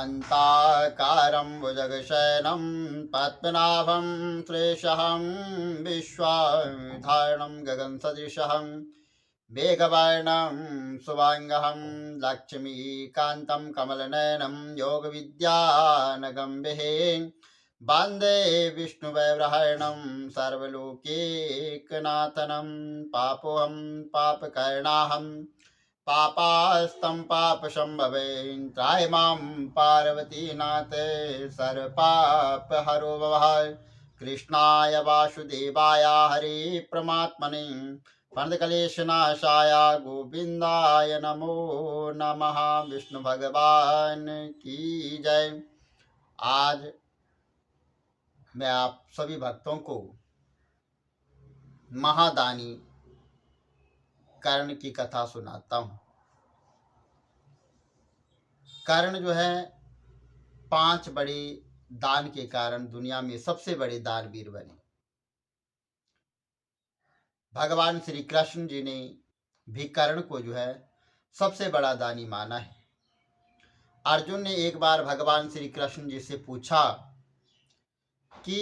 शान्ताकारं भुजगशयनं पद्मनाभं सुरेशं विश्वधारणं गगनसदृशं मेघवर्णं शुभांगं लक्ष्मीकान्तं कमलनयनं योगविद्यानगं वन्दे विष्णुवैब्रहणं सर्वलोकैकनाथनं पापोऽहं पापकर्णाहं पापास्तं पापशम्भवे त्राय मां पार्वतीनाथ सर्वपापहरो भवः कृष्णाय वासुदेवाय हरे परमात्मने प्रणतक्लेशनाशाय गोविन्दाय नमो नमः। विष्णु भगवान की जय। आज मैं आप सभी भक्तों को महादानी कर्ण की कथा सुनाता हूँ। कर्ण जो है 5 बड़े दान के कारण दुनिया में सबसे बड़े दानवीर बने। भगवान श्री कृष्ण जी ने भी कर्ण को जो है सबसे बड़ा दानी माना है। अर्जुन ने एक बार भगवान श्री कृष्ण जी से पूछा कि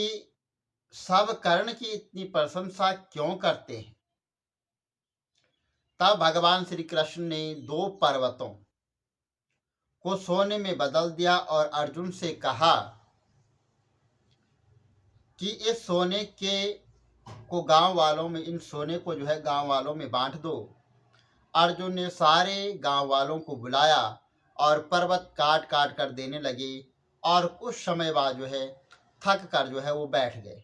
सब कर्ण की इतनी प्रशंसा क्यों करते हैं। तब भगवान श्री कृष्ण ने 2 पर्वतों को सोने में बदल दिया और अर्जुन से कहा कि इस सोने के को गांव वालों में, इन सोने को जो है गांव वालों में बांट दो। अर्जुन ने सारे गांव वालों को बुलाया और पर्वत काट काट कर देने लगे और कुछ समय बाद जो है थक कर जो है वो बैठ गए।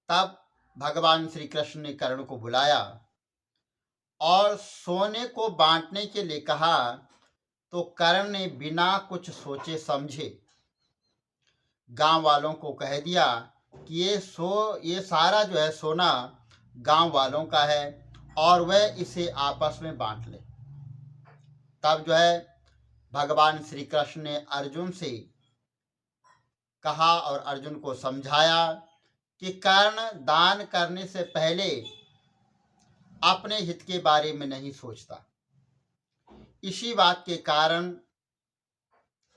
तब भगवान श्री कृष्ण ने कर्ण को बुलाया और सोने को बांटने के लिए कहा, तो कर्ण ने बिना कुछ सोचे समझे गांव वालों को कह दिया कि ये सारा जो है सोना गांव वालों का है और वह इसे आपस में बांट ले। तब जो है भगवान श्री कृष्ण ने अर्जुन से कहा और अर्जुन को समझाया कि कर्ण दान करने से पहले अपने हित के बारे में नहीं सोचता। इसी बात के कारण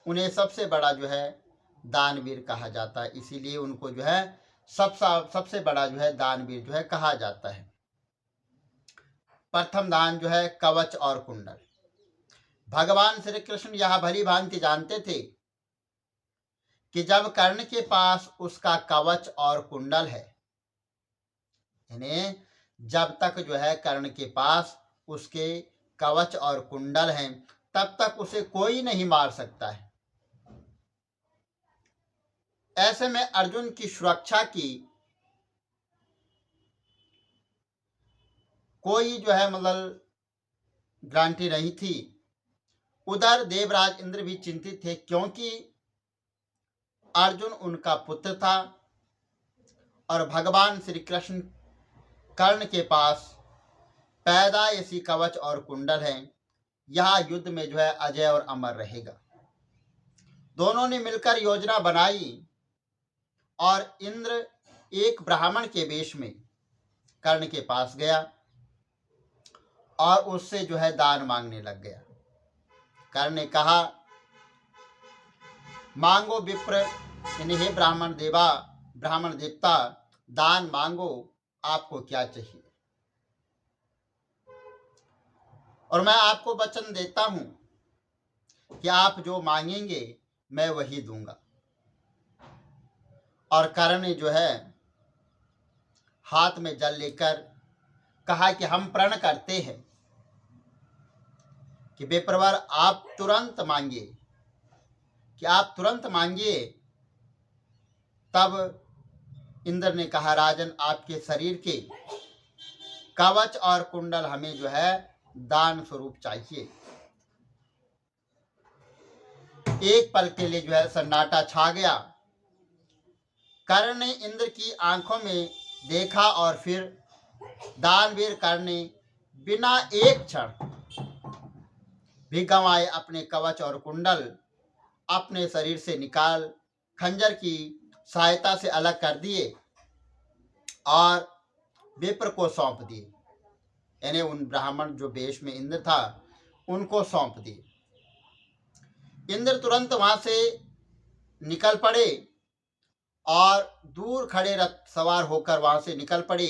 उन्हें सबसे बड़ा जो है दानवीर कहा जाता है। इसीलिए उनको जो है सबसे बड़ा जो है दानवीर जो है कहा जाता है। प्रथम दान जो है कवच और कुंडल। भगवान श्री कृष्ण यह भली भांति जानते थे कि जब कर्ण के पास उसका कवच और कुंडल है, यानी जब तक जो है कर्ण के पास उसके कवच और कुंडल हैं तब तक उसे कोई नहीं मार सकता है। ऐसे में अर्जुन की सुरक्षा की कोई जो है मतलब गारंटी नहीं थी। उधर देवराज इंद्र भी चिंतित थे क्योंकि अर्जुन उनका पुत्र था और भगवान श्री कृष्ण कर्ण के पास पैदा ऐसी कवच और कुंडल हैं। यह युद्ध में जो है अजय और अमर रहेगा। दोनों ने मिलकर योजना बनाई और इंद्र एक ब्राह्मण के वेश में कर्ण के पास गया और उससे जो है दान मांगने लग गया। कर्ण ने कहा, मांगो विप्र, यानी हे ब्राह्मण देवता, दान मांगो, आपको क्या चाहिए और मैं आपको वचन देता हूं कि आप जो मांगेंगे मैं वही दूंगा। और कर्ण ने जो है हाथ में जल लेकर कहा कि हम प्रण करते हैं कि विप्रवर आप तुरंत मांगिए, कि आप तुरंत मांगिए। तब इंद्र ने कहा, राजन, आपके शरीर के कवच और कुंडल हमें जो है दान स्वरूप चाहिए। एक पल के लिए जो है सन्नाटा छा गया। कर्ण ने इंद्र की आंखों में देखा और फिर दानवीर कर्ण ने बिना एक क्षण भी गंवाए अपने कवच और कुंडल अपने शरीर से निकाल खंजर की सहायता से अलग कर दिए और विप्र को सौंप दिए, यानी उन ब्राह्मण जो वेश में इंद्र था उनको सौंप दिए। इंद्र तुरंत वहां से निकल पड़े और दूर खड़े रथ सवार होकर वहां से निकल पड़े।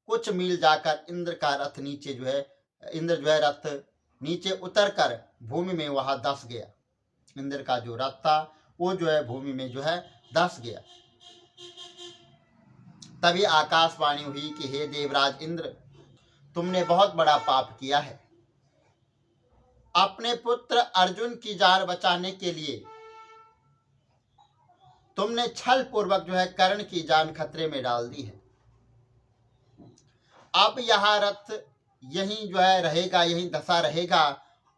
कुछ मील जाकर इंद्र का रथ नीचे इंद्र रथ नीचे उतरकर भूमि में वहां धंस गया। इंद्र का जो रथ था वो भूमि में धंस गया। तभी आकाशवाणी हुई कि हे देवराज इंद्र, तुमने बहुत बड़ा पाप किया है। अपने पुत्र अर्जुन की जान बचाने के लिए तुमने छल पूर्वक कर्ण की जान खतरे में डाल दी है। अब यह रथ यहीं रहेगा, यहीं धंसा रहेगा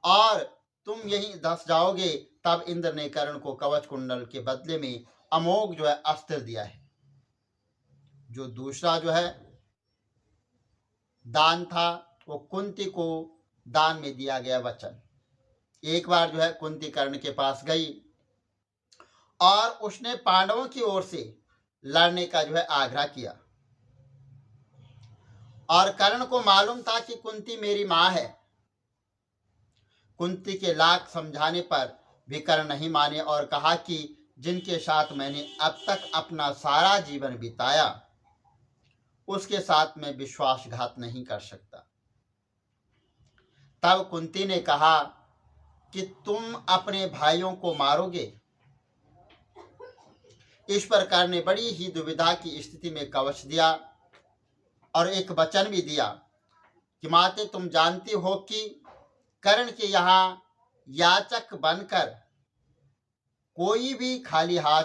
और तुम यहीं धंस जाओगे। तब इंद्र ने कर्ण को कवच कुंडल के बदले में अमोघ अस्त्र दिया है। जो दूसरा दान था वो कुंती को दान में दिया गया वचन। एक बार कुंती कर्ण के पास गई और उसने पांडवों की ओर से लड़ने का आग्रह किया। और कर्ण को मालूम था कि कुंती मेरी मां है। कुंती के लाख समझाने पर भी कर्ण नहीं माने और कहा कि जिनके साथ मैंने अब तक अपना सारा जीवन बिताया उसके साथ मैं विश्वासघात नहीं कर सकता। तब कुंती ने कहा कि तुम अपने भाइयों को मारोगे। इस पर कर्ण ने बड़ी ही दुविधा की स्थिति में कवच दिया और एक वचन भी दिया कि माते, तुम जानती हो कि कर्ण के यहाँ याचक बनकर कोई भी खाली हाथ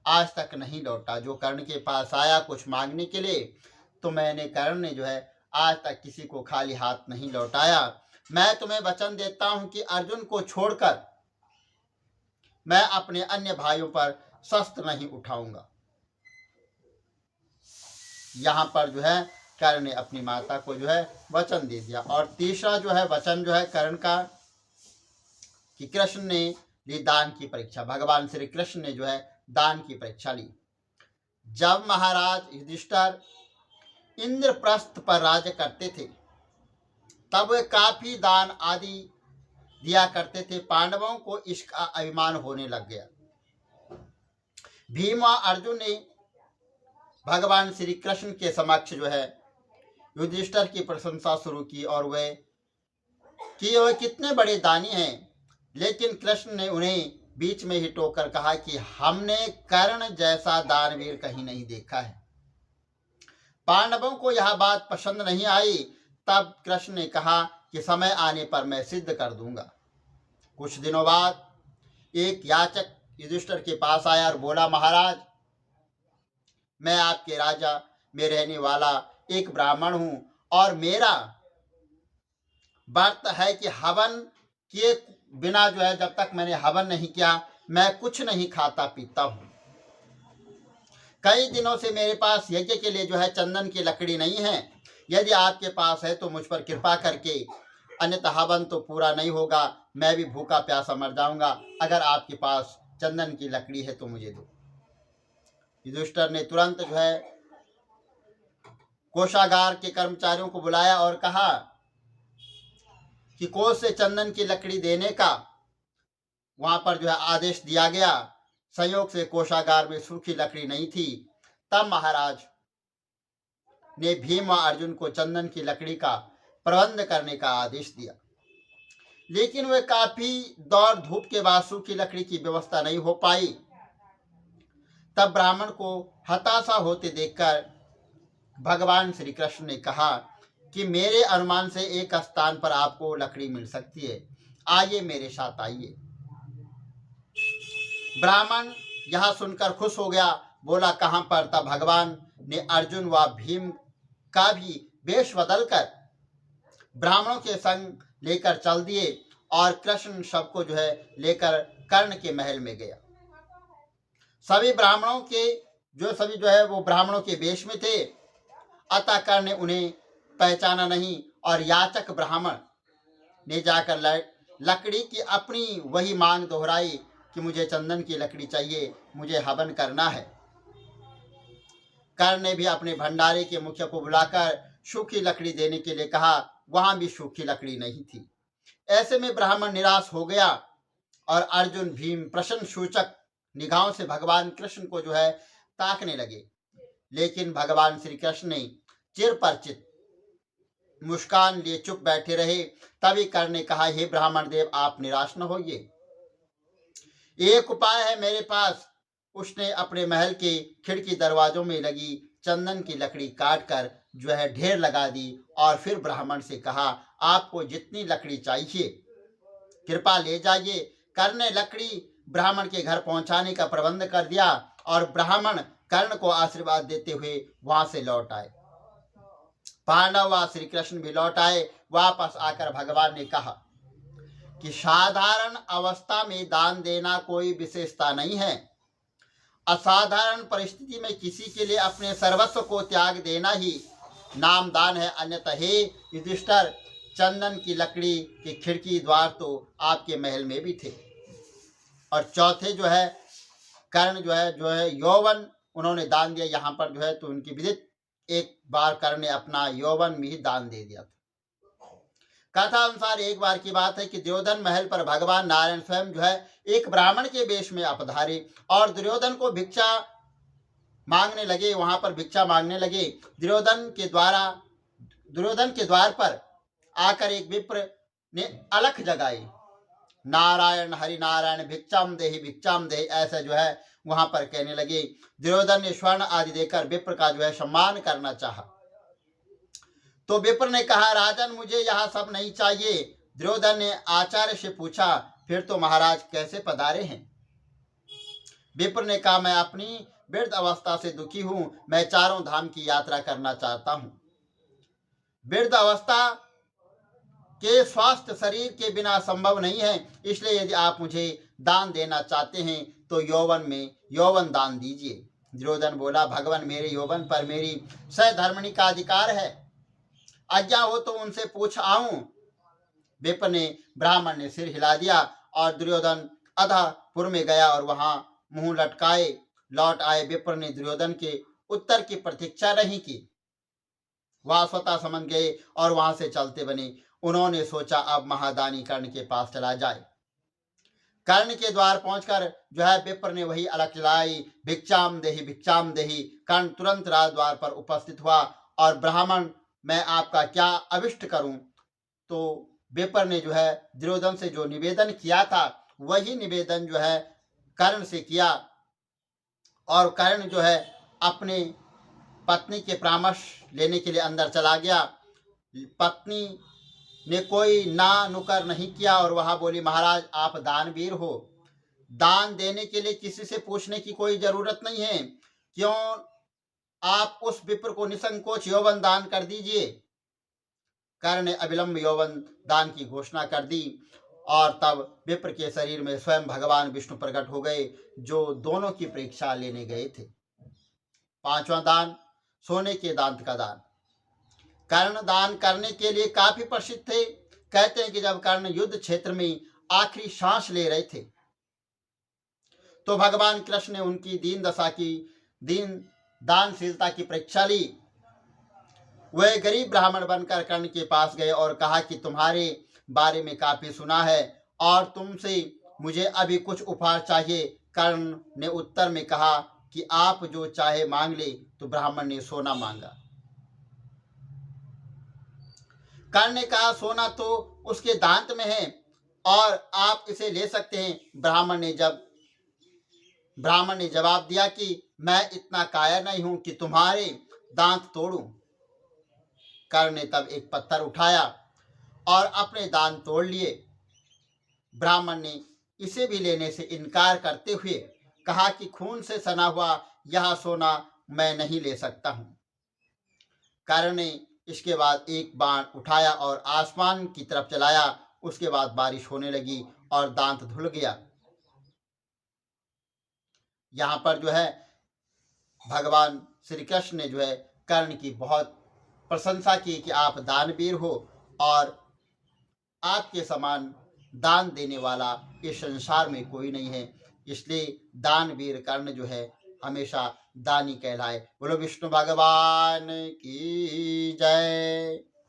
आज तक नहीं लौटा। जो कर्ण के पास आया कुछ मांगने के लिए, तो मैंने कर्ण ने आज तक किसी को खाली हाथ नहीं लौटाया। मैं तुम्हें वचन देता हूं कि अर्जुन को छोड़कर मैं अपने अन्य भाइयों पर शस्त्र नहीं उठाऊंगा। यहाँ पर कर्ण ने अपनी माता को वचन दे दिया। और तीसरा वचन कर्ण का कि कृष्ण ने ली दान की परीक्षा। भगवान श्री कृष्ण ने दान की परीक्षा ली। जब महाराज युधिष्ठिर इंद्रप्रस्थ पर राज्य करते थे तब वे काफी दान आदि दिया करते थे। पांडवों को इसका अभिमान होने लग गया। भीम और अर्जुन ने भगवान श्री कृष्ण के समक्ष युधिष्ठिर की प्रशंसा शुरू की और वे कितने बड़े दानी हैं। लेकिन कृष्ण ने उन्हें बीच में ही टोकर कहा कि हमने कर्ण जैसा दानवीर कहीं नहीं देखा है। पांडवों को यह बात पसंद नहीं आई। तब कृष्ण ने कहा कि समय आने पर मैं सिद्ध कर दूंगा। कुछ दिनों बाद एक याचक युधिष्ठिर के पास आया और बोला, महाराज, मैं आपके राजा में रहने वाला एक ब्राह्मण हूं और मेरा व्रत है कि हवन किए बिना जब तक मैंने हवन नहीं किया मैं कुछ नहीं खाता पीता हूं। कई दिनों से मेरे पास यज्ञ के लिए चंदन की लकड़ी नहीं है। यदि आपके पास है तो मुझ पर कृपा करके, अन्यथा हवन तो पूरा नहीं होगा, मैं भी भूखा प्यासा मर जाऊंगा। अगर आपके पास चंदन की लकड़ी है तो मुझे दो। युधिष्ठिर ने तुरंत कोषागार के कर्मचारियों को बुलाया और कहा कि कोष से चंदन की लकड़ी देने का वहां पर आदेश दिया गया। संयोग से कोषागार में सूखी लकड़ी नहीं थी। तब महाराज ने भीम व अर्जुन को चंदन की लकड़ी का प्रबंध करने का आदेश दिया। लेकिन वे काफी दौड़ धूप के बाद सूखी लकड़ी की व्यवस्था नहीं हो पाई। तब ब्राह्मण को हताशा होते देखकर भगवान श्री कृष्ण ने कहा कि मेरे अनुमान से एक स्थान पर आपको लकड़ी मिल सकती है, आइए मेरे साथ आइए। ब्राह्मण यह सुनकर खुश हो गया, बोला, कहां पर? तब भगवान ने अर्जुन व भीम का भी वेश बदलकर ब्राह्मणों के संग लेकर चल दिए और कृष्ण सबको लेकर कर्ण के महल में गया। सभी ब्राह्मणों के सभी वो ब्राह्मणों के वेश में थे। अतः कर्ण ने उन्हें पहचाना नहीं और याचक ब्राह्मण ने जाकर लकड़ी की अपनी वही मांग दोहराई कि मुझे चंदन की लकड़ी चाहिए, मुझे हवन करना है। कर्ण ने भी अपने भंडारे के मुखिया को बुलाकर सूखी लकड़ी देने के लिए कहा। वहां भी सूखी लकड़ी नहीं थी। ऐसे में ब्राह्मण निराश हो गया। और अर्जुन भीम प्रश्न सूचक निगाहों से भगवान कृष्ण को जो है ताकने लगे, लेकिन भगवान श्री कृष्ण ने चिर परिचित मुस्कान लिए चुप बैठे रहे। तभी कर्ण ने कहा, हे ब्राह्मण देव, आप निराश न होइए, एक उपाय है मेरे पास। उसने अपने महल के खिड़की दरवाजों में लगी चंदन की लकड़ी काट कर जो है ढेर लगा दी और फिर ब्राह्मण से कहा, आपको जितनी लकड़ी चाहिए कृपा ले जाइए। कर्ण ने लकड़ी ब्राह्मण के घर पहुंचाने का प्रबंध कर दिया और ब्राह्मण कर्ण को आशीर्वाद देते हुए वहां से लौट आए। पांडव व श्री कृष्ण भी लौट आए। वापस आकर भगवान ने कहा कि साधारण अवस्था में दान देना कोई विशेषता नहीं है, असाधारण परिस्थिति में किसी के लिए अपने सर्वस्व को त्याग देना ही नाम दान है। अन्यथा हे युधिष्ठिर, चंदन की लकड़ी के खिड़की द्वार तो आपके महल में भी थे। और चौथे जो है कर्ण जो है यौवन उन्होंने दान दिया। यहाँ पर जो है तो उनकी विदित एक बार कर्ण ने अपना यौवन भी दान दे दिया था। कथा अनुसार एक बार की बात है कि दुर्योधन महल पर भगवान नारायण स्वयं जो है एक ब्राह्मण के वेश में अपधारे और दुर्योधन को भिक्षा मांगने लगे, वहां पर भिक्षा मांगने लगे। दुर्योधन के द्वार पर आकर एक विप्र ने अलख जगाई, नारायण हरि नारायण भिक्षाम देहि, ऐसा जो है वहां पर कहने लगे। दुर्योधन ने स्वर्ण आदि देकर विप्र का जो है सम्मान करना चाहा, तो विप्र ने कहा, राजन मुझे यह सब नहीं चाहिए। दुर्योधन ने आचार्य से पूछा, फिर तो महाराज कैसे पधारे हैं? विप्र ने कहा, मैं अपनी वृद्ध अवस्था से दुखी हूं, मैं चारों धाम की यात्रा करना चाहता हूं। वृद्ध अवस्था के स्वास्थ्य शरीर के बिना संभव नहीं है, इसलिए यदि आप मुझे दान देना चाहते हैं तो यौवन दान दीजिए। दुर्योधन बोला, भगवान, मेरे यौवन पर मेरी सहधर्मिणी का अधिकार है, आज्ञा हो तो उनसे पूछ आऊं। विप्र ने ब्राह्मण ने सिर हिला दिया और दुर्योधन अधपुर में गया और वहां मुंह लटकाए लौट आए। विप्र ने दुर्योधन के उत्तर की प्रतीक्षा नहीं की, वह स्वतः समझ गए और वहां से चलते बने। उन्होंने सोचा अब महादानी कर्ण के पास चला जाए। कर्ण के द्वार पहुंचकर जो है विप्र ने वही अलख जलाई, भिक्षाम देहि। कर्ण तुरंत राजद्वार पर उपस्थित हुआ और ब्राह्मण, मैं आपका क्या अभिष्ट करूं? तो विप्र ने जो है दुर्योधन से जो निवेदन किया था वही निवेदन जो है कर्ण से किया और कर्ण जो है अपने पत्नी के परामर्श लेने के लिए अंदर चला गया। पत्नी ने कोई ना नुकर नहीं किया और वह बोली, महाराज आप दानवीर हो, दान देने के लिए किसी से पूछने की कोई जरूरत नहीं है, क्यों आप उस विप्र को निसंकोच यौवन दान कर दीजिए। कर्ण ने अविलंब यौवन दान की घोषणा कर दी और तब विप्र के शरीर में स्वयं भगवान विष्णु प्रकट हो गए, जो दोनों की परीक्षा लेने गए थे। पांचवा दान, सोने के दांत का दान। कर्ण दान करने के लिए काफी प्रसिद्ध थे। कहते हैं कि जब कर्ण युद्ध क्षेत्र में आखिरी सांस ले रहे थे तो भगवान कृष्ण ने उनकी दीन दानशीलता की परीक्षा ली। वह गरीब ब्राह्मण बनकर कर्ण के पास गए और कहा कि तुम्हारे बारे में काफी सुना है और तुमसे मुझे अभी कुछ उपहार चाहिए। कर्ण ने उत्तर में कहा कि आप जो चाहे मांग ले। तो ब्राह्मण ने सोना मांगा। कर्ण ने कहा, सोना तो उसके दांत में है और आप इसे ले सकते हैं। ब्राह्मण ने जवाब दिया कि मैं इतना कायर नहीं हूं कि तुम्हारे दांत तोड़ूं। कर्ण ने तब एक पत्थर उठाया और अपने दांत तोड़ लिए। ब्राह्मण ने इसे भी लेने से इनकार करते हुए कहा कि खून से सना हुआ यह सोना मैं नहीं ले सकता हूं। कर्ण ने इसके बाद एक बाण उठाया और आसमान की तरफ चलाया। उसके बाद बारिश होने लगी और दांत धुल गया। यहाँ पर जो है भगवान श्री कृष्ण ने जो है कर्ण की बहुत प्रशंसा की कि आप दानवीर हो और आपके समान दान देने वाला इस संसार में कोई नहीं है, इसलिए दानवीर कर्ण जो है हमेशा दानी कहलाए। बोलो विष्णु भगवान की जय।